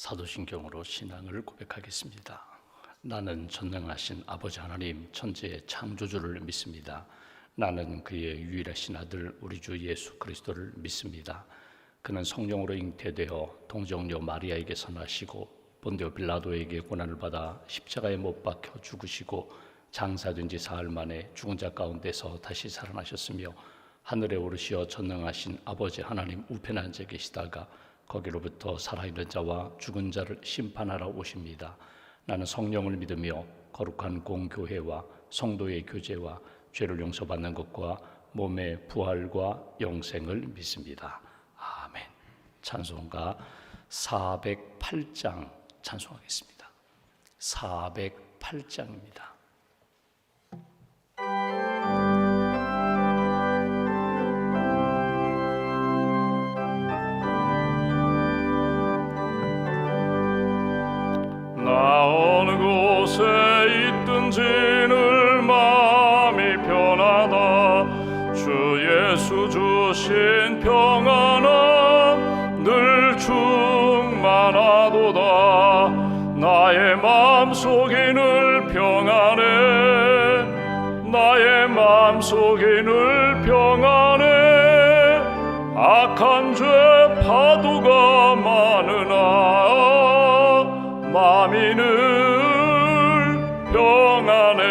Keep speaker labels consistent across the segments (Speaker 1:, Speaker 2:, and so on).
Speaker 1: 사도신경으로 신앙을 고백하겠습니다. 나는 전능하신 아버지 하나님 천지의 창조주를 믿습니다. 나는 그의 유일하신 아들 우리 주 예수 그리스도를 믿습니다. 그는 성령으로 잉태되어 동정녀 마리아에게서 나시고 본디오 빌라도에게 고난을 받아 십자가에 못 박혀 죽으시고 장사된 지 사흘 만에 죽은 자 가운데서 다시 살아나셨으며 하늘에 오르시어 전능하신 아버지 하나님 우편에 앉아 계시다가 거기로부터 살아있는 자와 죽은 자를 심판하러 오십니다. 나는 성령을 믿으며 거룩한 공교회와 성도의 교제와 죄를 용서받는 것과 몸의 부활과 영생을 믿습니다. 아멘. 찬송가 408장 찬송하겠습니다. 408장입니다.
Speaker 2: 나 어느 곳에 있든지 늘 마음이 편하다. 주 예수 주신 평안함 늘 충만하도다. 나의 마음속이 늘 평안해. 나의 마음속이 늘 평안해. 악한 죄 파도가 많으나 마음이 늘 평안해.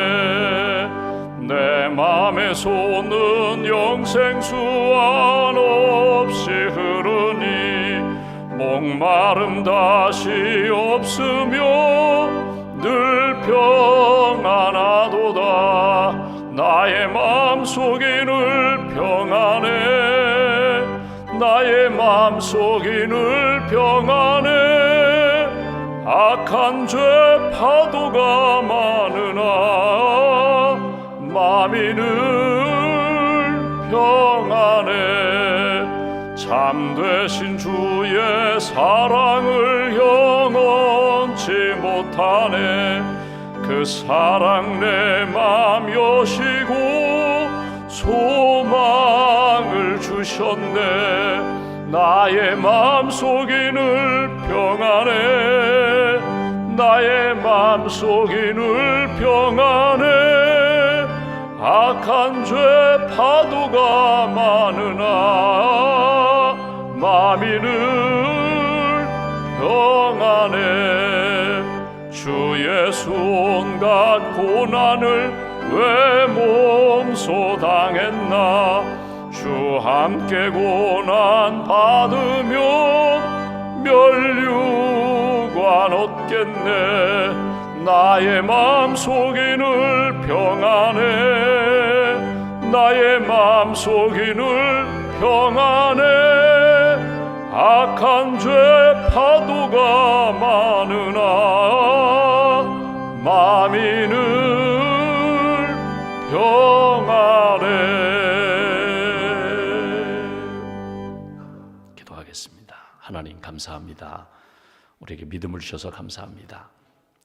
Speaker 2: 내 맘의 손은 영생수 한없이 흐르니 목마름 다시 없으며 늘 평안하도다. 나의 마음속이 늘 평안해. 나의 마음속이 늘 평안해. 악한 죄 파도가 많으나 마음이 늘 평안해. 참되신 주의 사랑을 영원치 못하네. 그 사랑 내 맘 여시고 소망을 주셨네. 나의 마음속이 늘 평안해. 나의 마음속이 늘 평안해. 악한 죄 파도가 많으나 마음이 늘 평안해. 주 예수 온갖 고난을 왜 몸소 당했나. 주 함께 고난 받으면 멸류관 얻겠네. 나의 마음속이 늘 평안해. 나의 마음속이 늘 평안해. 악한 죄 파도가 많으나 마음이 늘 평안해.
Speaker 1: 하나님 감사합니다. 우리에게 믿음을 주셔서 감사합니다.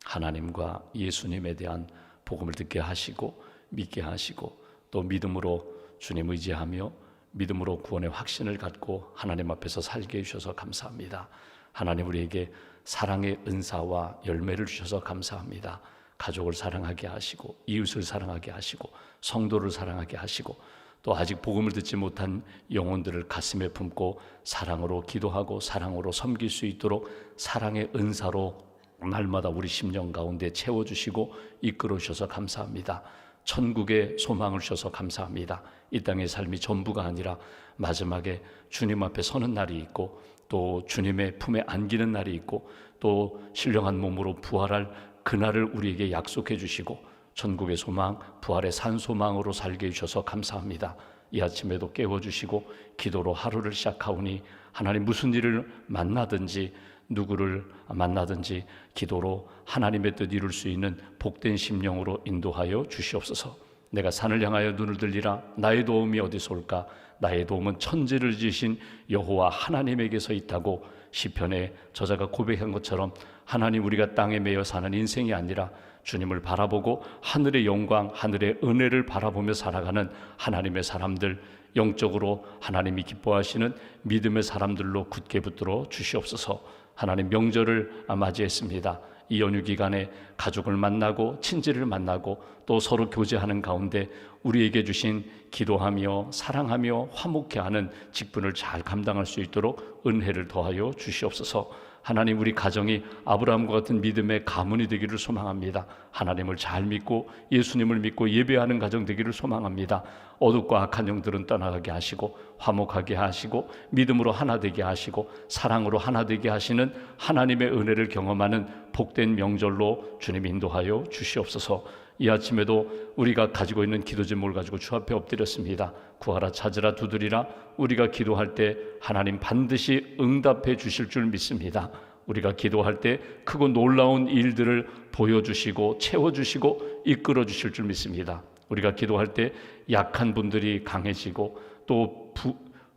Speaker 1: 하나님과 예수님에 대한 복음을 듣게 하시고 믿게 하시고 또 믿음으로 주님 의지하며 믿음으로 구원의 확신을 갖고 하나님 앞에서 살게 해주셔서 감사합니다. 하나님 우리에게 사랑의 은사와 열매를 주셔서 감사합니다. 가족을 사랑하게 하시고 이웃을 사랑하게 하시고 성도를 사랑하게 하시고 또 아직 복음을 듣지 못한 영혼들을 가슴에 품고 사랑으로 기도하고 사랑으로 섬길 수 있도록 사랑의 은사로 날마다 우리 심령 가운데 채워주시고 이끌어 주셔서 감사합니다. 천국의 소망을 주셔서 감사합니다. 이 땅의 삶이 전부가 아니라 마지막에 주님 앞에 서는 날이 있고 또 주님의 품에 안기는 날이 있고 또 신령한 몸으로 부활할 그날을 우리에게 약속해 주시고 천국의 소망, 부활의 산 소망으로 살게 해주셔서 감사합니다. 이 아침에도 깨워주시고 기도로 하루를 시작하오니 하나님 무슨 일을 만나든지 누구를 만나든지 기도로 하나님의 뜻 이룰 수 있는 복된 심령으로 인도하여 주시옵소서. 내가 산을 향하여 눈을 들리라. 나의 도움이 어디서 올까? 나의 도움은 천지를 지으신 여호와 하나님에게서 있다고 시편의 저자가 고백한 것처럼 하나님 우리가 땅에 매여 사는 인생이 아니라 주님을 바라보고 하늘의 영광, 하늘의 은혜를 바라보며 살아가는 하나님의 사람들, 영적으로 하나님이 기뻐하시는 믿음의 사람들로 굳게 붙들어 주시옵소서. 하나님 명절을 맞이했습니다. 이 연휴 기간에 가족을 만나고 친지를 만나고 또 서로 교제하는 가운데 우리에게 주신 기도하며 사랑하며 화목해하는 직분을 잘 감당할 수 있도록 은혜를 더하여 주시옵소서. 하나님, 우리 가정이 아브라함과 같은 믿음의 가문이 되기를 소망합니다. 하나님을 잘 믿고 예수님을 믿고 예배하는 가정 되기를 소망합니다. 어둡고 악한 영들은 떠나가게 하시고 화목하게 하시고 믿음으로 하나 되게 하시고 사랑으로 하나 되게 하시는 하나님의 은혜를 경험하는 복된 명절로 주님 인도하여 주시옵소서. 이 아침에도 우리가 가지고 있는 기도 제목을 가지고 주 앞에 엎드렸습니다. 구하라, 찾으라, 두드리라. 우리가 기도할 때 하나님 반드시 응답해 주실 줄 믿습니다. 우리가 기도할 때 크고 놀라운 일들을 보여주시고 채워주시고 이끌어 주실 줄 믿습니다. 우리가 기도할 때 약한 분들이 강해지고 또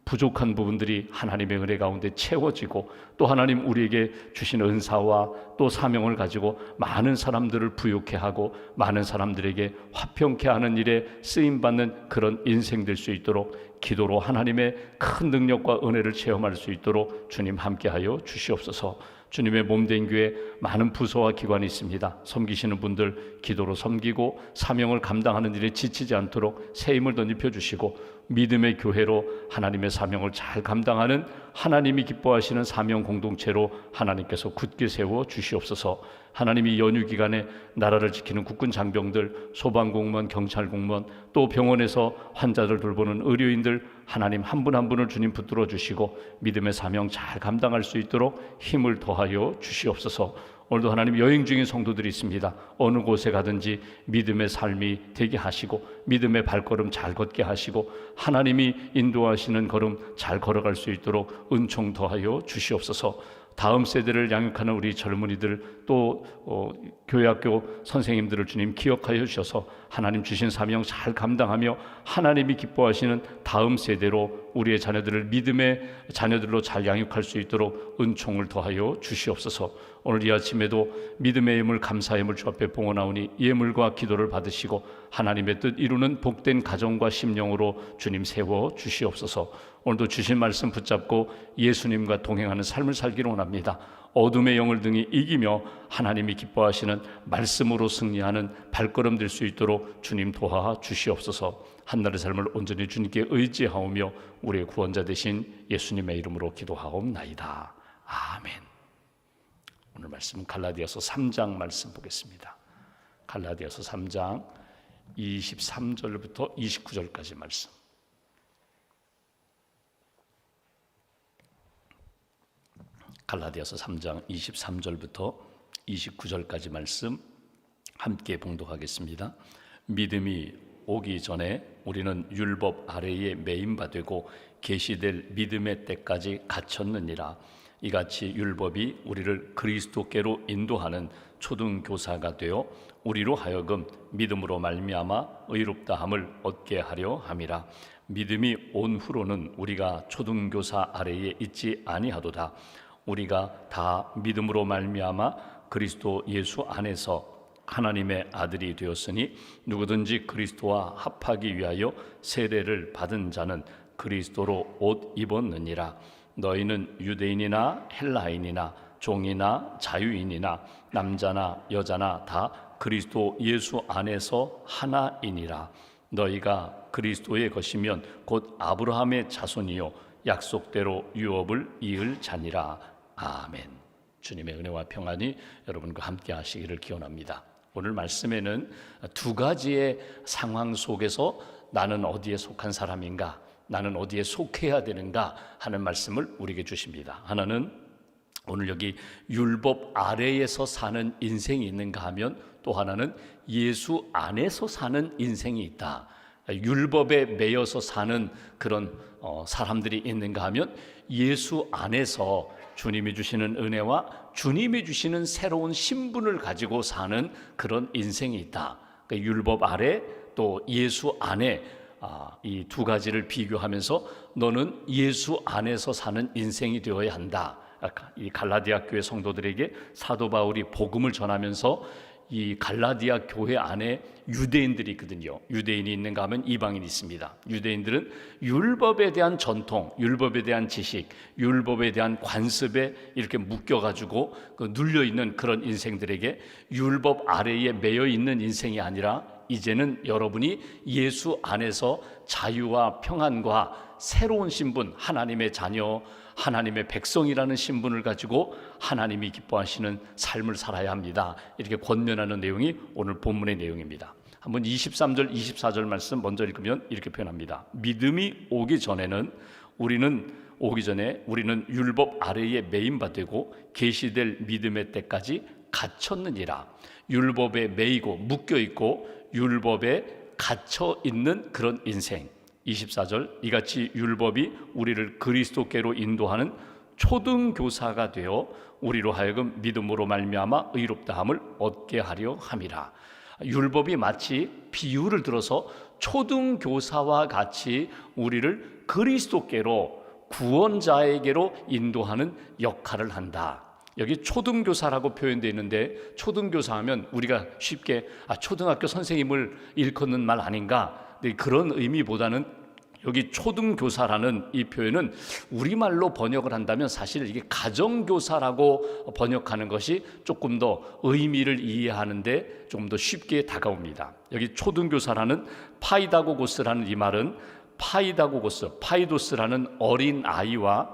Speaker 1: 부족한 부분들이 하나님의 은혜 가운데 채워지고 또 하나님 우리에게 주신 은사와 또 사명을 가지고 많은 사람들을 부욕해 하고 많은 사람들에게 화평케 하는 일에 쓰임받는 그런 인생 될 수 있도록 기도로 하나님의 큰 능력과 은혜를 체험할 수 있도록 주님 함께하여 주시옵소서. 주님의 몸된 교회 많은 부서와 기관이 있습니다. 섬기시는 분들 기도로 섬기고 사명을 감당하는 일에 지치지 않도록 새 힘을 덧입혀 주시고 믿음의 교회로 하나님의 사명을 잘 감당하는 하나님이 기뻐하시는 사명 공동체로 하나님께서 굳게 세워 주시옵소서. 하나님이 연휴 기간에 나라를 지키는 국군 장병들, 소방공무원, 경찰공무원, 또 병원에서 환자들 돌보는 의료인들 하나님 한 분 한 분을 주님 붙들어 주시고 믿음의 사명 잘 감당할 수 있도록 힘을 더하여 주시옵소서. 오늘도 하나님 여행 중인 성도들이 있습니다. 어느 곳에 가든지 믿음의 삶이 되게 하시고 믿음의 발걸음 잘 걷게 하시고 하나님이 인도하시는 걸음 잘 걸어갈 수 있도록 은총 더하여 주시옵소서. 다음 세대를 양육하는 우리 젊은이들 또 교회학교 선생님들을 주님 기억하여 주셔서 하나님 주신 사명 잘 감당하며 하나님이 기뻐하시는 다음 세대로 우리의 자녀들을 믿음의 자녀들로 잘 양육할 수 있도록 은총을 더하여 주시옵소서. 오늘 이 아침에도 믿음의 예물 감사 예물 주 앞에 봉헌하오니 예물과 기도를 받으시고 하나님의 뜻 이루는 복된 가정과 심령으로 주님 세워 주시옵소서. 오늘도 주신 말씀 붙잡고 예수님과 동행하는 삶을 살기를 원합니다. 어둠의 영을 등이 이기며 하나님이 기뻐하시는 말씀으로 승리하는 발걸음 될 수 있도록 주님 도와 주시옵소서. 한날의 삶을 온전히 주님께 의지하오며 우리의 구원자 되신 예수님의 이름으로 기도하옵나이다. 아멘. 오늘 말씀은 갈라디아서 3장 말씀 보겠습니다. 갈라디아서 3장 23절부터 29절까지 말씀. 갈라디아서 3장 23절부터 29절까지 말씀 함께 봉독하겠습니다. 믿음이 오기 전에 우리는 율법 아래에 매임바 되고 계시될 믿음의 때까지 갇혔느니라. 이같이 율법이 우리를 그리스도께로 인도하는 초등교사가 되어 우리로 하여금 믿음으로 말미암아 의롭다함을 얻게 하려 함이라. 믿음이 온 후로는 우리가 초등교사 아래에 있지 아니하도다. 우리가 다 믿음으로 말미암아 그리스도 예수 안에서 하나님의 아들이 되었으니 누구든지 그리스도와 합하기 위하여 세례를 받은 자는 그리스도로 옷 입었느니라. 너희는 유대인이나 헬라인이나 종이나 자유인이나 남자나 여자나 다 그리스도 예수 안에서 하나이니라. 너희가 그리스도의 것이면 곧 아브라함의 자손이요 약속대로 유업을 이을 자니라. 아멘. 주님의 은혜와 평안이 여러분과 함께 하시기를 기원합니다. 오늘 말씀에는 두 가지의 상황 속에서 나는 어디에 속한 사람인가, 나는 어디에 속해야 되는가 하는 말씀을 우리에게 주십니다. 하나는 오늘 여기 율법 아래에서 사는 인생이 있는가 하면 또 하나는 예수 안에서 사는 인생이 있다. 율법에 매여서 사는 그런 사람들이 있는가 하면 예수 안에서 주님이 주시는 은혜와 주님이 주시는 새로운 신분을 가지고 사는 그런 인생이 있다. 그러니까 율법 아래 또 예수 안에 이 두 가지를 비교하면서 너는 예수 안에서 사는 인생이 되어야 한다. 이 갈라디아 교회 성도들에게 사도 바울이 복음을 전하면서 이 갈라디아 교회 안에 유대인들이 있거든요. 유대인이 있는가 하면 이방인이 있습니다. 유대인들은 율법에 대한 전통, 율법에 대한 지식, 율법에 대한 관습에 이렇게 묶여가지고 눌려있는 그런 인생들에게 율법 아래에 매여 있는 인생이 아니라 이제는 여러분이 예수 안에서 자유와 평안과 새로운 신분, 하나님의 자녀, 하나님의 백성이라는 신분을 가지고 하나님이 기뻐하시는 삶을 살아야 합니다. 이렇게 권면하는 내용이 오늘 본문의 내용입니다. 한번 23절, 24절 말씀 먼저 읽으면 이렇게 표현합니다. 믿음이 오기 전에 우리는 율법 아래에 매임바 되고 계시될 믿음의 때까지 갇혔느니라. 율법에 매이고 묶여 있고 율법에 갇혀 있는 그런 인생. 24절, 이같이 율법이 우리를 그리스도께로 인도하는 초등교사가 되어 우리로 하여금 믿음으로 말미암아 의롭다함을 얻게 하려 함이라. 율법이 마치 비유를 들어서 초등교사와 같이 우리를 그리스도께로, 구원자에게로 인도하는 역할을 한다. 여기 초등교사라고 표현되어 있는데, 초등교사 하면 우리가 쉽게 초등학교 선생님을 일컫는 말 아닌가, 그런 의미보다는 여기 초등교사라는 이 표현은 우리말로 번역을 한다면 사실 이게 가정교사라고 번역하는 것이 조금 더 의미를 이해하는데 조금 더 쉽게 다가옵니다. 여기 초등교사라는 파이다고고스라는 이 말은 파이도스라는 어린 아이와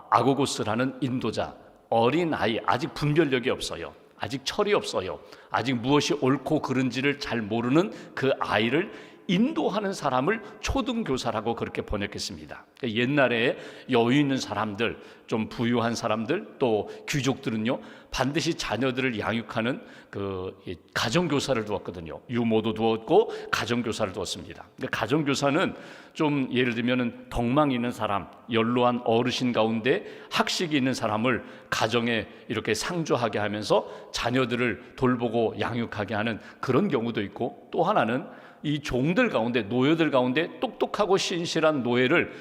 Speaker 1: 아고고스라는 인도자, 어린 아이, 아직 분별력이 없어요. 아직 철이 없어요. 아직 무엇이 옳고 그른지를 잘 모르는 그 아이를 인도하는 사람을 초등교사라고 그렇게 번역했습니다. 옛날에 여유 있는 사람들, 좀 부유한 사람들, 또 귀족들은요 반드시 자녀들을 양육하는 그 가정교사를 두었거든요. 유모도 두었고 가정교사를 두었습니다. 가정교사는 좀 예를 들면 덕망 있는 사람, 연로한 어르신 가운데 학식이 있는 사람을 가정에 이렇게 상주하게 하면서 자녀들을 돌보고 양육하게 하는 그런 경우도 있고, 또 하나는 이 종들 가운데, 노예들 가운데 똑똑하고 신실한 노예를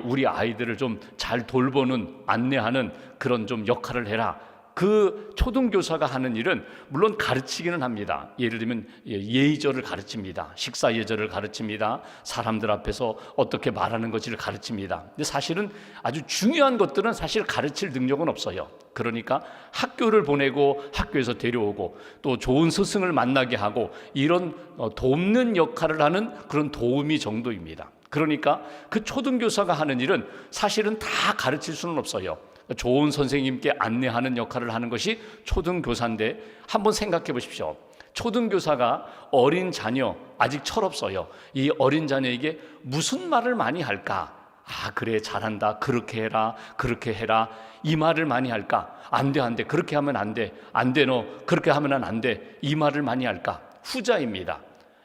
Speaker 1: 우리 아이들을 좀 잘 돌보는, 안내하는 그런 좀 역할을 해라. 그 초등교사가 하는 일은 물론 가르치기는 합니다. 예를 들면 예의절을 가르칩니다. 식사 예절을 가르칩니다. 사람들 앞에서 어떻게 말하는 것을 가르칩니다. 근데 사실은 아주 중요한 것들은 사실 가르칠 능력은 없어요. 그러니까 학교를 보내고 학교에서 데려오고 또 좋은 스승을 만나게 하고 이런 돕는 역할을 하는 그런 도우미 정도입니다. 그러니까 그 초등교사가 하는 일은 사실은 다 가르칠 수는 없어요. 좋은 선생님께 안내하는 역할을 하는 것이 초등교사인데, 한번 생각해 보십시오. 초등교사가 어린 자녀, 아직 철없어요. 이 어린 자녀에게 무슨 말을 많이 할까? 그래, 잘한다, 그렇게 해라, 그렇게 해라, 이 말을 많이 할까? 안 돼, 그렇게 하면 안 돼, 너 그렇게 하면 안 돼, 이 말을 많이 할까? 후자입니다.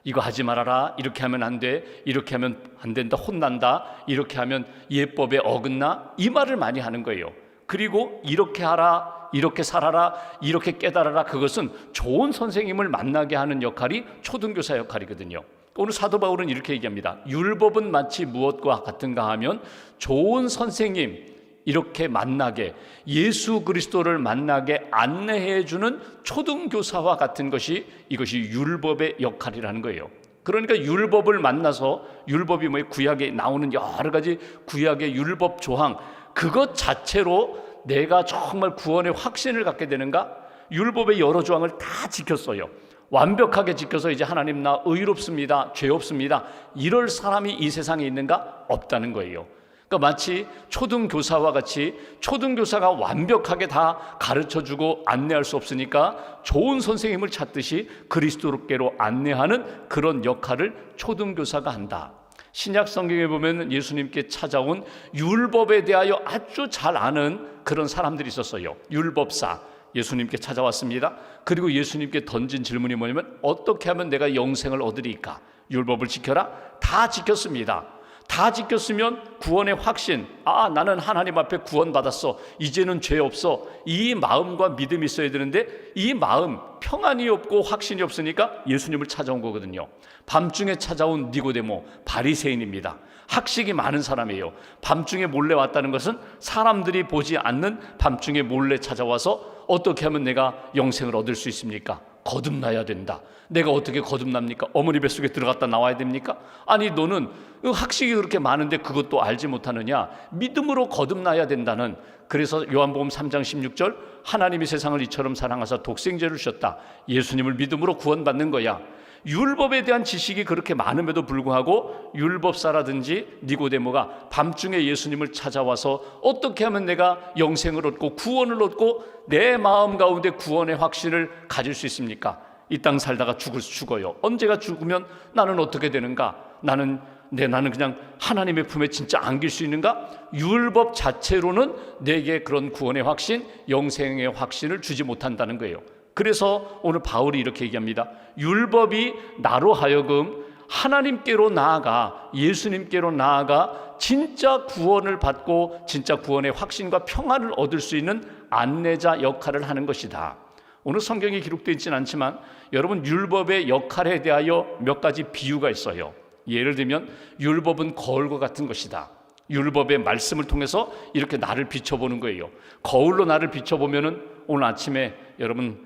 Speaker 1: 이거 하지 말아라, 이렇게 하면 안 돼, 이렇게 하면 안 된다, 혼난다, 이렇게 하면 예법에 어긋나, 이 말을 많이 하는 거예요. 그리고 이렇게 하라, 이렇게 살아라, 이렇게 깨달아라, 그것은 좋은 선생님을 만나게 하는 역할이 초등교사 역할이거든요. 오늘 사도 바울은 이렇게 얘기합니다. 율법은 마치 무엇과 같은가 하면 좋은 선생님 이렇게 만나게, 예수 그리스도를 만나게 안내해 주는 초등교사와 같은 것이, 이것이 율법의 역할이라는 거예요. 그러니까 율법을 만나서, 율법이 구약에 나오는 여러 가지 구약의 율법 조항, 그것 자체로 내가 정말 구원의 확신을 갖게 되는가? 율법의 여러 조항을 다 지켰어요. 완벽하게 지켜서 이제 하나님 나 의롭습니다, 죄 없습니다, 이럴 사람이 이 세상에 있는가? 없다는 거예요. 그러니까 마치 초등교사와 같이, 초등교사가 완벽하게 다 가르쳐주고 안내할 수 없으니까 좋은 선생님을 찾듯이 그리스도께로 안내하는 그런 역할을 초등교사가 한다. 신약 성경에 보면 예수님께 찾아온 율법에 대하여 아주 잘 아는 그런 사람들이 있었어요. 율법사, 예수님께 찾아왔습니다. 그리고 예수님께 던진 질문이 뭐냐면, 어떻게 하면 내가 영생을 얻으리까? 율법을 지켜라? 다 지켰습니다. 다 지켰으면 구원의 확신, 나는 하나님 앞에 구원받았어, 이제는 죄 없어, 이 마음과 믿음이 있어야 되는데 이 마음, 평안이 없고 확신이 없으니까 예수님을 찾아온 거거든요. 밤중에 찾아온 니고데모, 바리새인입니다. 학식이 많은 사람이에요. 밤중에 몰래 왔다는 것은 사람들이 보지 않는 밤중에 몰래 찾아와서 어떻게 하면 내가 영생을 얻을 수 있습니까? 거듭나야 된다. 내가 어떻게 거듭납니까? 어머니 뱃속에 들어갔다 나와야 됩니까? 아니, 너는 학식이 그렇게 많은데 그것도 알지 못하느냐? 믿음으로 거듭나야 된다는, 그래서 요한복음 3장 16절, 하나님이 세상을 이처럼 사랑하사 독생자를 주셨다. 예수님을 믿음으로 구원받는 거야. 율법에 대한 지식이 그렇게 많음에도 불구하고 율법사라든지 니고데모가 밤중에 예수님을 찾아와서 어떻게 하면 내가 영생을 얻고 구원을 얻고 내 마음 가운데 구원의 확신을 가질 수 있습니까? 이 땅 살다가 죽어요. 언제가 죽으면 나는 어떻게 되는가? 나는 그냥 하나님의 품에 진짜 안길 수 있는가? 율법 자체로는 내게 그런 구원의 확신, 영생의 확신을 주지 못한다는 거예요. 그래서 오늘 바울이 이렇게 얘기합니다. 율법이 나로 하여금 하나님께로 나아가, 예수님께로 나아가 진짜 구원을 받고 진짜 구원의 확신과 평안을 얻을 수 있는 안내자 역할을 하는 것이다. 오늘 성경에 기록되어 있지는 않지만 여러분, 율법의 역할에 대하여 몇 가지 비유가 있어요. 예를 들면 율법은 거울과 같은 것이다. 율법의 말씀을 통해서 이렇게 나를 비춰보는 거예요. 거울로 나를 비춰보면은 오늘 아침에 여러분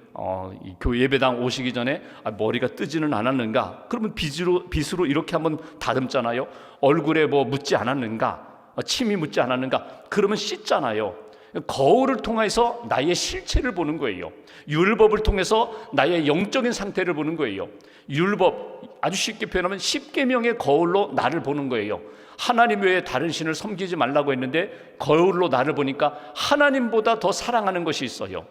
Speaker 1: 교회 예배당 오시기 전에 머리가 뜨지는 않았는가? 그러면 빗으로 이렇게 한번 다듬잖아요. 얼굴에 뭐 묻지 않았는가? 침이 묻지 않았는가? 그러면 씻잖아요. 거울을 통해서 나의 실체를 보는 거예요. 율법을 통해서 나의 영적인 상태를 보는 거예요. 율법, 아주 쉽게 표현하면 십계명의 거울로 나를 보는 거예요. 하나님 외에 다른 신을 섬기지 말라고 했는데 거울로 나를 보니까 하나님보다 더 사랑하는 것이 있어요.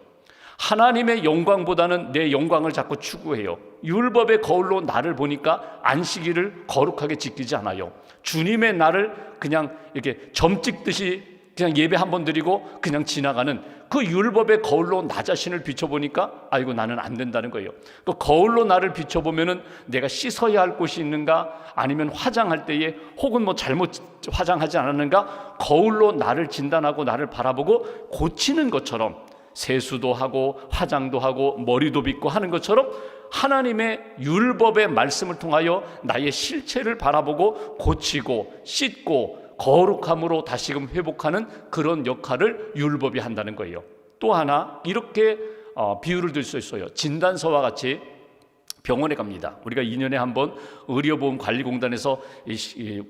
Speaker 1: 하나님의 영광보다는 내 영광을 자꾸 추구해요. 율법의 거울로 나를 보니까 안식일을 거룩하게 지키지 않아요. 주님의 나를 그냥 이렇게 점 찍듯이 그냥 예배 한 번 드리고 그냥 지나가는 그 율법의 거울로 나 자신을 비춰보니까 아이고, 나는 안 된다는 거예요. 그 거울로 나를 비춰보면은 내가 씻어야 할 곳이 있는가, 아니면 화장할 때에 혹은 뭐 잘못 화장하지 않았는가, 거울로 나를 진단하고 나를 바라보고 고치는 것처럼, 세수도 하고 화장도 하고 머리도 빗고 하는 것처럼 하나님의 율법의 말씀을 통하여 나의 실체를 바라보고 고치고 씻고 거룩함으로 다시금 회복하는 그런 역할을 율법이 한다는 거예요. 또 하나 이렇게 비유를 들 수 있어요. 진단서와 같이 병원에 갑니다. 우리가 2년에 한 번 의료보험관리공단에서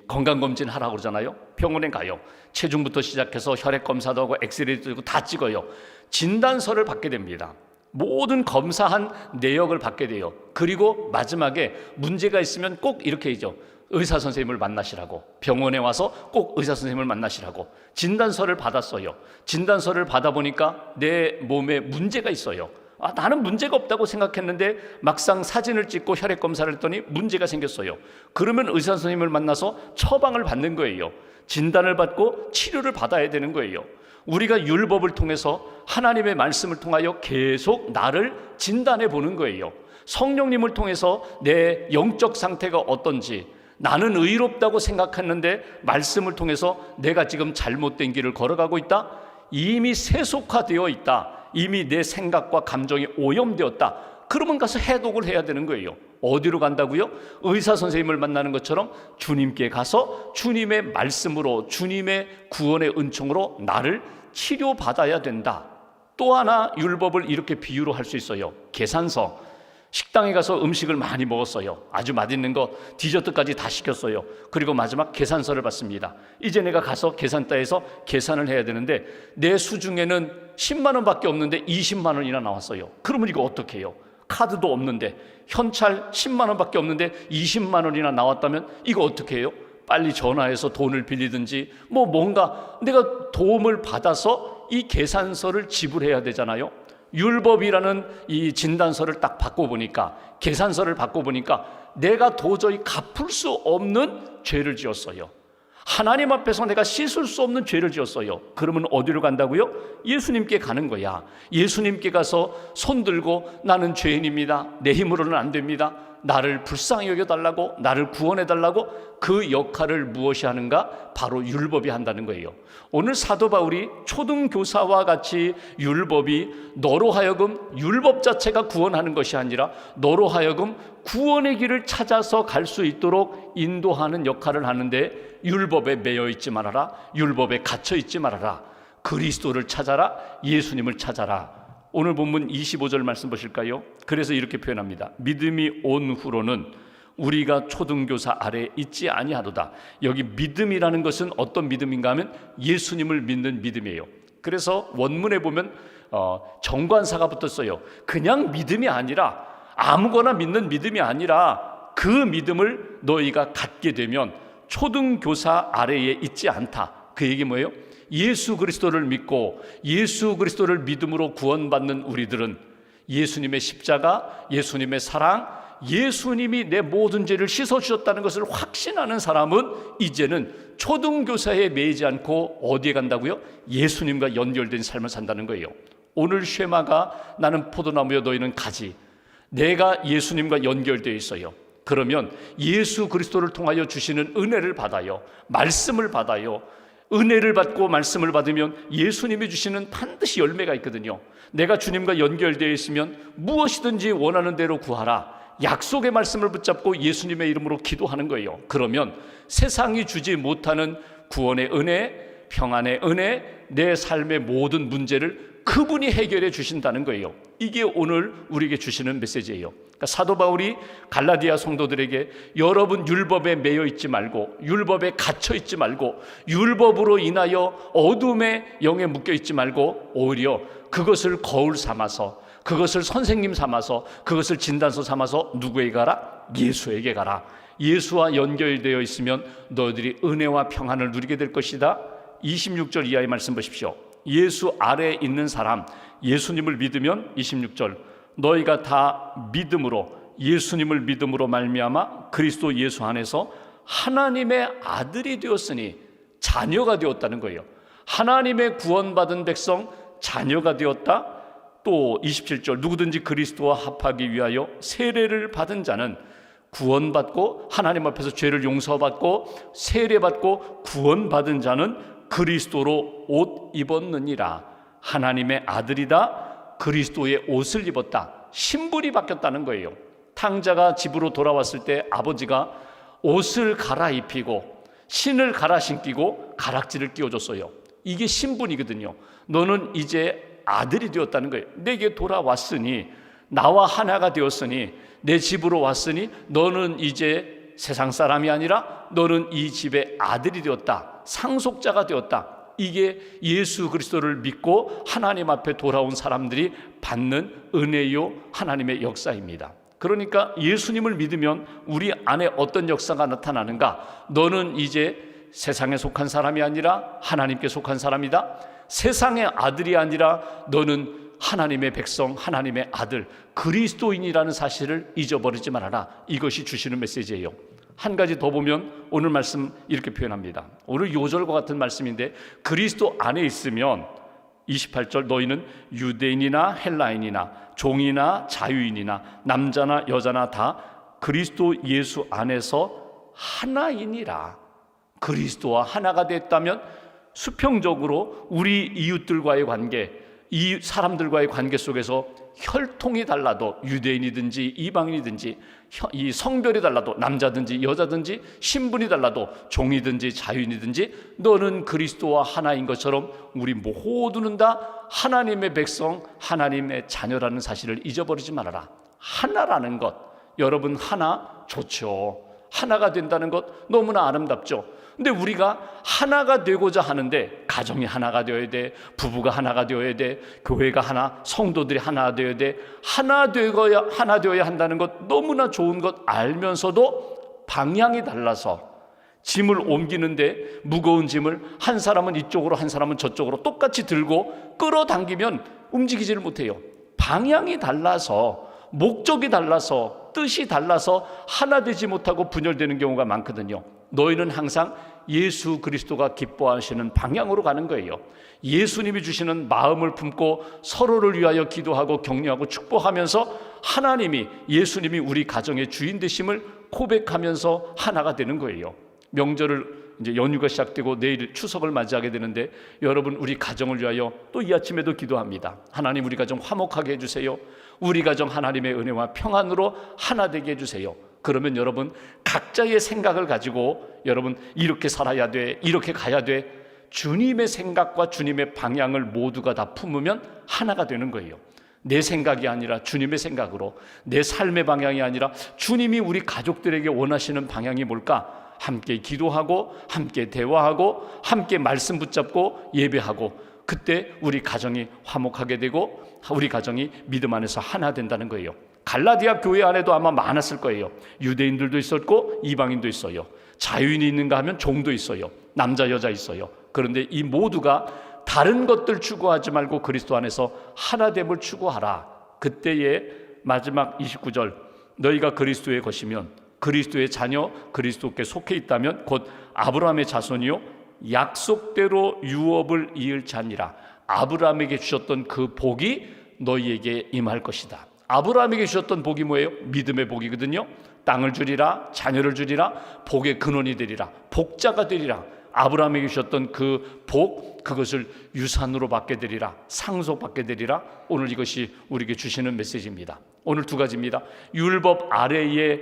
Speaker 1: 건강검진 하라고 그러잖아요. 병원에 가요. 체중부터 시작해서 혈액검사도 하고 엑스레이도 하고 다 찍어요. 진단서를 받게 됩니다. 모든 검사한 내역을 받게 돼요. 그리고 마지막에 문제가 있으면 꼭 이렇게 하죠. 의사 선생님을 만나시라고, 병원에 와서 꼭 의사 선생님을 만나시라고. 진단서를 받았어요. 진단서를 받아보니까 내 몸에 문제가 있어요. 나는 문제가 없다고 생각했는데 막상 사진을 찍고 혈액 검사를 했더니 문제가 생겼어요. 그러면 의사 선생님을 만나서 처방을 받는 거예요. 진단을 받고 치료를 받아야 되는 거예요. 우리가 율법을 통해서 하나님의 말씀을 통하여 계속 나를 진단해 보는 거예요. 성령님을 통해서 내 영적 상태가 어떤지, 나는 의롭다고 생각했는데 말씀을 통해서 내가 지금 잘못된 길을 걸어가고 있다, 이미 세속화되어 있다, 이미 내 생각과 감정이 오염되었다, 그러면 가서 해독을 해야 되는 거예요. 어디로 간다고요? 의사 선생님을 만나는 것처럼 주님께 가서 주님의 말씀으로, 주님의 구원의 은총으로 나를 치료받아야 된다. 또 하나 율법을 이렇게 비유로 할 수 있어요. 계산서. 식당에 가서 음식을 많이 먹었어요. 아주 맛있는 거 디저트까지 다 시켰어요. 그리고 마지막 계산서를 받습니다. 이제 내가 가서 계산대에서 계산을 해야 되는데 내 수중에는 10만 원밖에 없는데 20만 원이나 나왔어요. 그러면 이거 어떻게 해요? 카드도 없는데, 현찰 10만 원밖에 없는데 20만 원이나 나왔다면 이거 어떻게 해요? 빨리 전화해서 돈을 빌리든지 뭔가 내가 도움을 받아서 이 계산서를 지불해야 되잖아요. 율법이라는 이 진단서를 딱 받고 보니까, 계산서를 받고 보니까 내가 도저히 갚을 수 없는 죄를 지었어요. 하나님 앞에서 내가 씻을 수 없는 죄를 지었어요. 그러면 어디로 간다고요? 예수님께 가는 거야. 예수님께 가서 손 들고 나는 죄인입니다. 내 힘으로는 안 됩니다. 나를 불쌍히 여겨달라고, 나를 구원해달라고. 그 역할을 무엇이 하는가? 바로 율법이 한다는 거예요. 오늘 사도 바울이 초등교사와 같이 율법이 너로 하여금, 율법 자체가 구원하는 것이 아니라 너로 하여금 구원의 길을 찾아서 갈 수 있도록 인도하는 역할을 하는데, 율법에 매여 있지 말아라, 율법에 갇혀 있지 말아라, 그리스도를 찾아라, 예수님을 찾아라. 오늘 본문 25절 말씀 보실까요? 그래서 이렇게 표현합니다. 믿음이 온 후로는 우리가 초등교사 아래에 있지 아니하도다. 여기 믿음이라는 것은 어떤 믿음인가 하면 예수님을 믿는 믿음이에요. 그래서 원문에 보면 정관사가 붙었어요. 그냥 믿음이 아니라, 아무거나 믿는 믿음이 아니라 그 믿음을 너희가 갖게 되면 초등교사 아래에 있지 않다. 그 얘기 뭐예요? 예수 그리스도를 믿고 예수 그리스도를 믿음으로 구원받는 우리들은 예수님의 십자가, 예수님의 사랑, 예수님이 내 모든 죄를 씻어주셨다는 것을 확신하는 사람은 이제는 초등교사에 매이지 않고 어디에 간다고요? 예수님과 연결된 삶을 산다는 거예요. 오늘 쉐마가 나는 포도나무여 너희는 가지. 내가 예수님과 연결되어 있어요. 그러면 예수 그리스도를 통하여 주시는 은혜를 받아요. 말씀을 받아요. 은혜를 받고 말씀을 받으면 예수님이 주시는 반드시 열매가 있거든요. 내가 주님과 연결되어 있으면 무엇이든지 원하는 대로 구하라. 약속의 말씀을 붙잡고 예수님의 이름으로 기도하는 거예요. 그러면 세상이 주지 못하는 구원의 은혜, 평안의 은혜, 내 삶의 모든 문제를 그분이 해결해 주신다는 거예요. 이게 오늘 우리에게 주시는 메시지예요. 그러니까 사도 바울이 갈라디아 성도들에게 여러분 율법에 매여 있지 말고, 율법에 갇혀 있지 말고, 율법으로 인하여 어둠의 영에 묶여 있지 말고, 오히려 그것을 거울 삼아서, 그것을 선생님 삼아서, 그것을 진단서 삼아서 누구에게 가라? 예수에게 가라. 예수와 연결되어 있으면 너희들이 은혜와 평안을 누리게 될 것이다. 26절 이하의 말씀 보십시오. 예수 아래에 있는 사람, 예수님을 믿으면 26절 너희가 다 믿음으로, 예수님을 믿음으로 말미암아 그리스도 예수 안에서 하나님의 아들이 되었으니 자녀가 되었다는 거예요. 하나님의 구원받은 백성 자녀가 되었다. 또 27절 누구든지 그리스도와 합하기 위하여 세례를 받은 자는 구원받고, 하나님 앞에서 죄를 용서받고 세례받고 구원받은 자는 그리스도로 옷 입었느니라. 하나님의 아들이다. 그리스도의 옷을 입었다. 신분이 바뀌었다는 거예요. 탕자가 집으로 돌아왔을 때 아버지가 옷을 갈아입히고 신을 갈아 신기고 가락지를 끼워줬어요. 이게 신분이거든요. 너는 이제 아들이 되었다는 거예요. 내게 돌아왔으니, 나와 하나가 되었으니, 내 집으로 왔으니 너는 이제 세상 사람이 아니라 너는 이 집의 아들이 되었다. 상속자가 되었다. 이게 예수 그리스도를 믿고 하나님 앞에 돌아온 사람들이 받는 은혜요, 하나님의 역사입니다. 그러니까 예수님을 믿으면 우리 안에 어떤 역사가 나타나는가? 너는 이제 세상에 속한 사람이 아니라 하나님께 속한 사람이다. 세상의 아들이 아니라 너는 하나님의 백성, 하나님의 아들, 그리스도인이라는 사실을 잊어버리지 말아라. 이것이 주시는 메시지예요. 한 가지 더 보면 오늘 말씀 이렇게 표현합니다. 오늘 요절과 같은 말씀인데, 그리스도 안에 있으면 28절 너희는 유대인이나 헬라인이나 종이나 자유인이나 남자나 여자나 다 그리스도 예수 안에서 하나이니라. 그리스도와 하나가 됐다면 수평적으로 우리 이웃들과의 관계, 이 사람들과의 관계 속에서 혈통이 달라도, 유대인이든지 이방인이든지 이 성별이 달라도, 남자든지 여자든지 신분이 달라도, 종이든지 자유인이든지 너는 그리스도와 하나인 것처럼 우리 모두는 다 하나님의 백성, 하나님의 자녀라는 사실을 잊어버리지 말아라. 하나라는 것, 여러분 하나 좋죠. 하나가 된다는 것 너무나 아름답죠. 근데 우리가 하나가 되고자 하는데, 가정이 하나가 되어야 돼, 부부가 하나가 되어야 돼, 교회가 하나, 성도들이 하나 되어야 돼, 하나 되어야 한다는 것 너무나 좋은 것 알면서도 방향이 달라서 짐을 옮기는데 무거운 짐을 한 사람은 이쪽으로 한 사람은 저쪽으로 똑같이 들고 끌어당기면 움직이지를 못해요. 방향이 달라서, 목적이 달라서, 뜻이 달라서 하나 되지 못하고 분열되는 경우가 많거든요. 너희는 항상 예수 그리스도가 기뻐하시는 방향으로 가는 거예요. 예수님이 주시는 마음을 품고 서로를 위하여 기도하고 격려하고 축복하면서 하나님이, 예수님이 우리 가정의 주인 되심을 고백하면서 하나가 되는 거예요. 명절을 이제 연휴가 시작되고 내일 추석을 맞이하게 되는데 여러분, 우리 가정을 위하여 또 이 아침에도 기도합니다. 하나님, 우리 가정 화목하게 해주세요. 우리 가정 하나님의 은혜와 평안으로 하나 되게 해주세요. 그러면 여러분, 각자의 생각을 가지고 여러분 이렇게 살아야 돼, 이렇게 가야 돼, 주님의 생각과 주님의 방향을 모두가 다 품으면 하나가 되는 거예요. 내 생각이 아니라 주님의 생각으로, 내 삶의 방향이 아니라 주님이 우리 가족들에게 원하시는 방향이 뭘까? 함께 기도하고 함께 대화하고 함께 말씀 붙잡고 예배하고, 그때 우리 가정이 화목하게 되고 우리 가정이 믿음 안에서 하나 된다는 거예요. 갈라디아 교회 안에도 아마 많았을 거예요. 유대인들도 있었고 이방인도 있어요. 자유인이 있는가 하면 종도 있어요. 남자 여자 있어요. 그런데 이 모두가 다른 것들 추구하지 말고 그리스도 안에서 하나됨을 추구하라. 그때의 마지막 29절, 너희가 그리스도의 것이면, 그리스도의 자녀, 그리스도께 속해 있다면 곧 아브라함의 자손이요 약속대로 유업을 이을 자니라. 아브라함에게 주셨던 그 복이 너희에게 임할 것이다. 아브라함에게 주셨던 복이 뭐예요? 믿음의 복이거든요. 땅을 주리라, 자녀를 주리라, 복의 근원이 되리라, 복자가 되리라. 아브라함에게 주셨던 그 복, 그것을 유산으로 받게 되리라, 상속받게 되리라. 오늘 이것이 우리에게 주시는 메시지입니다. 오늘 두 가지입니다. 율법 아래에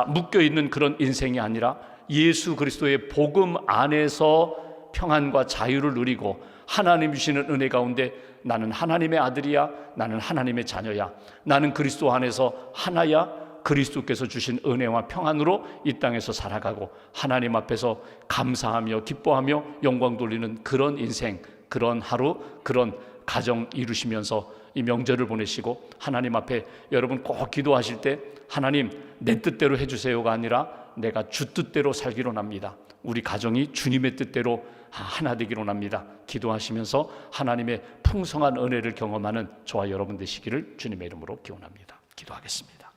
Speaker 1: 묶여있는 그런 인생이 아니라 예수 그리스도의 복음 안에서 평안과 자유를 누리고 하나님 주시는 은혜 가운데 나는 하나님의 아들이야, 나는 하나님의 자녀야, 나는 그리스도 안에서 하나야, 그리스도께서 주신 은혜와 평안으로 이 땅에서 살아가고 하나님 앞에서 감사하며 기뻐하며 영광 돌리는 그런 인생, 그런 하루, 그런 가정 이루시면서 이 명절을 보내시고 하나님 앞에 여러분 꼭 기도하실 때 하나님, 내 뜻대로 해주세요가 아니라 내가 주 뜻대로 살기로 납니다. 우리 가정이 주님의 뜻대로 하나 되기로 납니다. 기도하시면서 하나님의 풍성한 은혜를 경험하는 저와 여러분 되시기를 주님의 이름으로 기원합니다. 기도하겠습니다.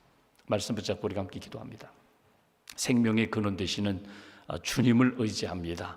Speaker 1: 말씀 붙잡고 우리가 함께 기도합니다. 생명의 근원 되시는 주님을 의지합니다.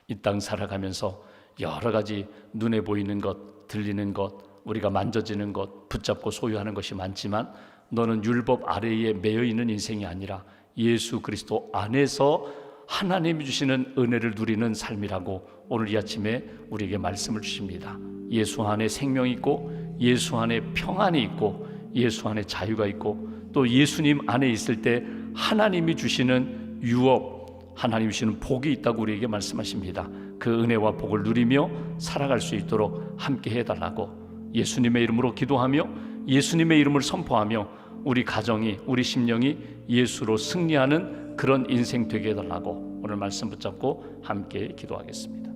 Speaker 1: 이 땅 살아가면서 여러 가지 눈에 보이는 것, 들리는 것, 우리가 만져지는 것, 붙잡고 소유하는 것이 많지만 너는 율법 아래에 매여 있는 인생이 아니라 예수 그리스도 안에서 하나님이 주시는 은혜를 누리는 삶이라고 오늘 이 아침에 우리에게 말씀을 주십니다. 예수 안에 생명이 있고 예수 안에 평안이 있고 예수 안에 자유가 있고 또 예수님 안에 있을 때 하나님이 주시는 유업, 하나님이 주시는 복이 있다고 우리에게 말씀하십니다. 그 은혜와 복을 누리며 살아갈 수 있도록 함께 해달라고 예수님의 이름으로 기도하며 예수님의 이름을 선포하며 우리 가정이, 우리 심령이 예수로 승리하는 그런 인생 되게 해달라고 오늘 말씀 붙잡고 함께 기도하겠습니다.